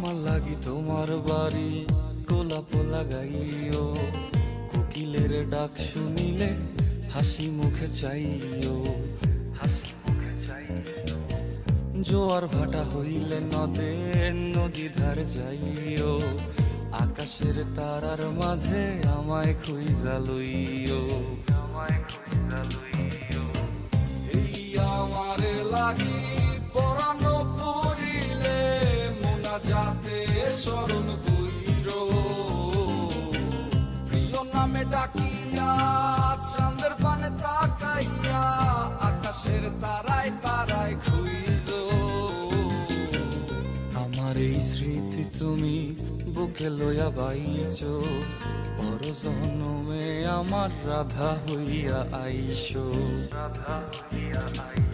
আমার লাগি তোমার বাড়ি গোলাপ লাগাইও, কোকিলের ডাক শুনিলে হাসি মুখে চাইও, জোয়ার ভাটা হইলে নদে নদী ধারে যাইও, আকাশের তারার মাঝে আমায় খুঁজা লইও, এই আমারে লাগি পরানো পড়িলে মোনাজাতে স্মরণ কইরো, প্রিয় নামে ডাকিয়া চাঁদের পানে তাকাইয়া আকাশের তারায় তারায় খুঁজো। আমার এই স্মৃতি তুমি বুকে লইয়া বাইছো, পর জন্মে আমার রাধা হইয়া আইসো, রাধা হইয়া আইসো।